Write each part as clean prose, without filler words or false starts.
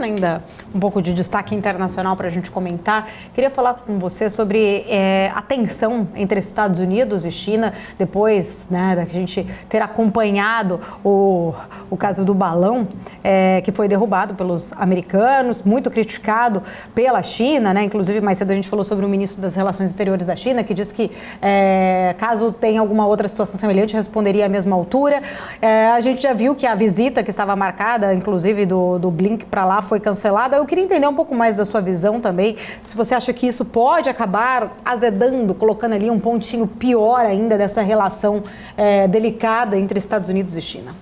Ainda um pouco de destaque internacional para a gente comentar. Queria falar com você sobre a tensão entre Estados Unidos e China, depois da gente ter acompanhado o caso do balão que foi derrubado pelos americanos, muito criticado pela China, Inclusive, mais cedo a gente falou sobre o ministro das Relações Exteriores da China, que diz que caso tenha alguma outra situação semelhante, responderia à mesma altura. A gente já viu que a visita que estava marcada, inclusive do Blinken para lá, foi cancelada. Eu queria entender um pouco mais da sua visão também, se você acha que isso pode acabar azedando, colocando ali um pontinho pior ainda dessa relação delicada entre Estados Unidos e China.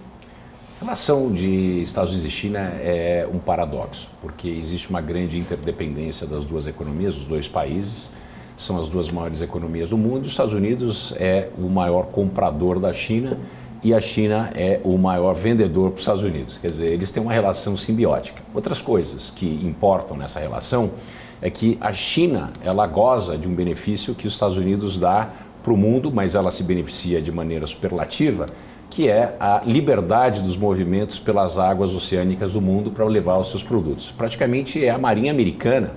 A relação de Estados Unidos e China é um paradoxo, porque existe uma grande interdependência das duas economias, dos dois países, são as duas maiores economias do mundo. Os Estados Unidos é o maior comprador da China e a China é o maior vendedor para os Estados Unidos. Quer dizer, eles têm uma relação simbiótica. Outras coisas que importam nessa relação é que a China, ela goza de um benefício que os Estados Unidos dá para o mundo, mas ela se beneficia de maneira superlativa, que é a liberdade dos movimentos pelas águas oceânicas do mundo para levar os seus produtos. Praticamente é a Marinha Americana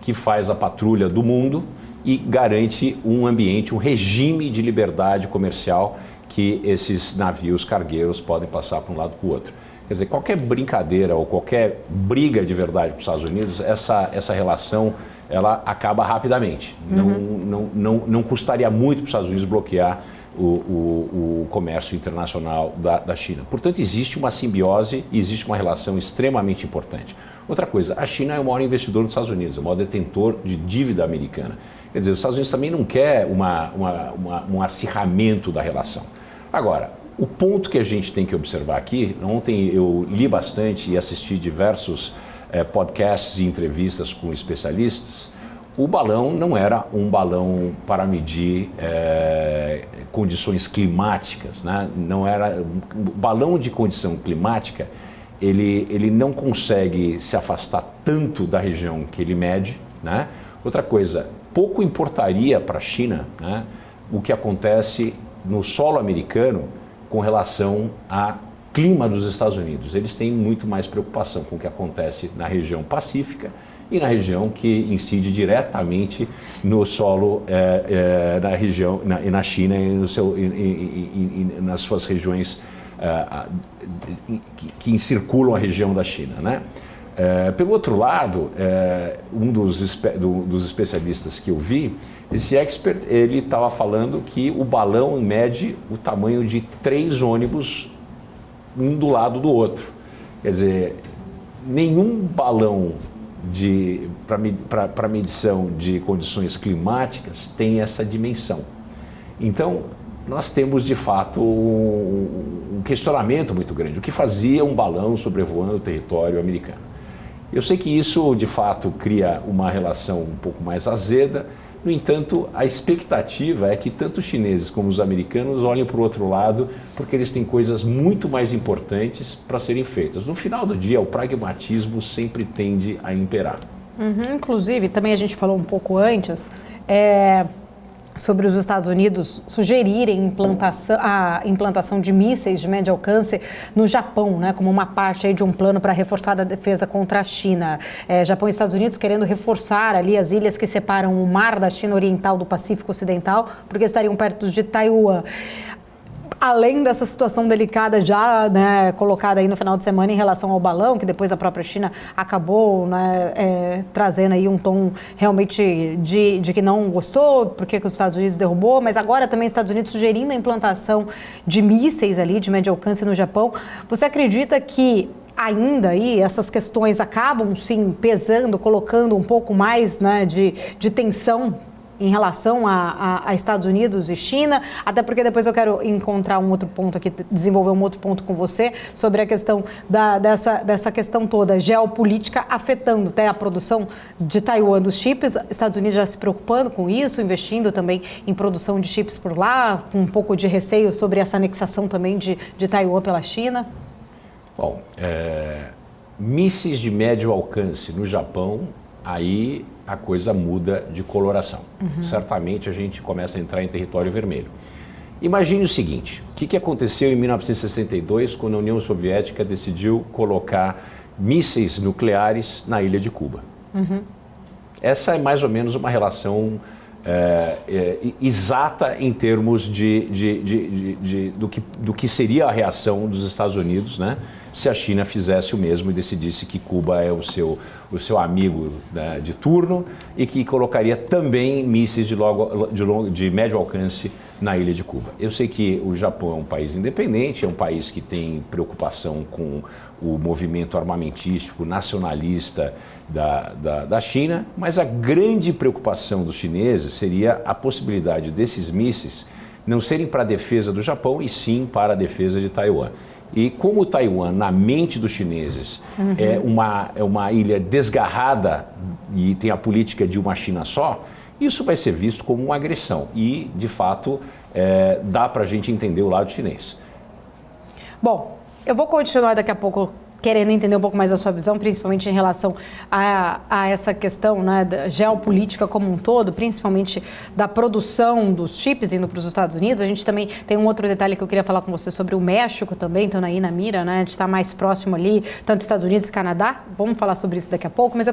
que faz a patrulha do mundo e garante um ambiente, um regime de liberdade comercial que esses navios cargueiros podem passar para um lado para o outro. Quer dizer, qualquer brincadeira ou qualquer briga de verdade para os Estados Unidos, essa relação ela acaba rapidamente. Não custaria muito para os Estados Unidos bloquear o comércio internacional da China. Portanto, existe uma simbiose e existe uma relação extremamente importante. Outra coisa, a China é o maior investidor dos Estados Unidos, é o maior detentor de dívida americana. Quer dizer, os Estados Unidos também não quer um acirramento da relação. Agora, o ponto que a gente tem que observar aqui, ontem eu li bastante e assisti diversos podcasts e entrevistas com especialistas, o balão não era um balão para medir condições climáticas, Não era um balão de condição climática, ele não consegue se afastar tanto da região que ele mede, Outra coisa, pouco importaria para a China, o que acontece no solo americano com relação ao clima dos Estados Unidos. Eles têm muito mais preocupação com o que acontece na região pacífica e na região que incide diretamente no solo, na região, na China e nas suas regiões que circulam a região da China, Pelo outro lado, um dos especialistas que eu vi, esse expert, ele estava falando que o balão mede o tamanho de 3 ônibus, um do lado do outro. Quer dizer, nenhum balão para medição de condições climáticas tem essa dimensão. Então, nós temos, de fato, um questionamento muito grande. O que fazia um balão sobrevoando o território americano? Eu sei que isso, de fato, cria uma relação um pouco mais azeda. No entanto, a expectativa é que tanto os chineses como os americanos olhem para o outro lado, porque eles têm coisas muito mais importantes para serem feitas. No final do dia, o pragmatismo sempre tende a imperar. Inclusive, também a gente falou um pouco antes, sobre os Estados Unidos sugerirem a implantação de mísseis de médio alcance no Japão, como uma parte aí de um plano para reforçar a defesa contra a China. Japão e Estados Unidos querendo reforçar ali as ilhas que separam o mar da China Oriental do Pacífico Ocidental, porque estariam perto de Taiwan. Além dessa situação delicada já colocada aí no final de semana em relação ao balão, que depois a própria China acabou trazendo aí um tom realmente de que não gostou, porque os Estados Unidos derrubou, mas agora também os Estados Unidos sugerindo a implantação de mísseis ali de médio alcance no Japão. Você acredita que ainda aí essas questões acabam sim pesando, colocando um pouco mais de tensão em relação a Estados Unidos e China, até porque depois eu quero encontrar um outro ponto aqui, desenvolver um outro ponto com você sobre a questão dessa questão toda geopolítica afetando até a produção de Taiwan dos chips, Estados Unidos já se preocupando com isso, investindo também em produção de chips por lá, com um pouco de receio sobre essa anexação também de Taiwan pela China. Bom, mísseis de médio alcance no Japão, aí a coisa muda de coloração. Certamente a gente começa a entrar em território vermelho. Imagine o seguinte, o que aconteceu em 1962 quando a União Soviética decidiu colocar mísseis nucleares na ilha de Cuba. Essa é mais ou menos uma relação exata em termos do que seria a reação dos Estados Unidos, né, se a China fizesse o mesmo e decidisse que Cuba é o seu amigo, né, de turno e que colocaria também mísseis de médio alcance na ilha de Cuba. Eu sei que o Japão é um país independente, é um país que tem preocupação com o movimento armamentístico nacionalista da China, mas a grande preocupação dos chineses seria a possibilidade desses mísseis não serem para a defesa do Japão e sim para a defesa de Taiwan. E como Taiwan, na mente dos chineses, é uma ilha desgarrada e tem a política de uma China só, isso vai ser visto como uma agressão. E, de fato, dá para a gente entender o lado chinês. Bom, eu vou continuar daqui a pouco querendo entender um pouco mais a sua visão, principalmente em relação a essa questão, né, da geopolítica como um todo, principalmente da produção dos chips indo para os Estados Unidos. A gente também tem um outro detalhe que eu queria falar com você sobre o México também, estando aí na mira, né? A gente está mais próximo ali, tanto Estados Unidos e Canadá. Vamos falar sobre isso daqui a pouco, mas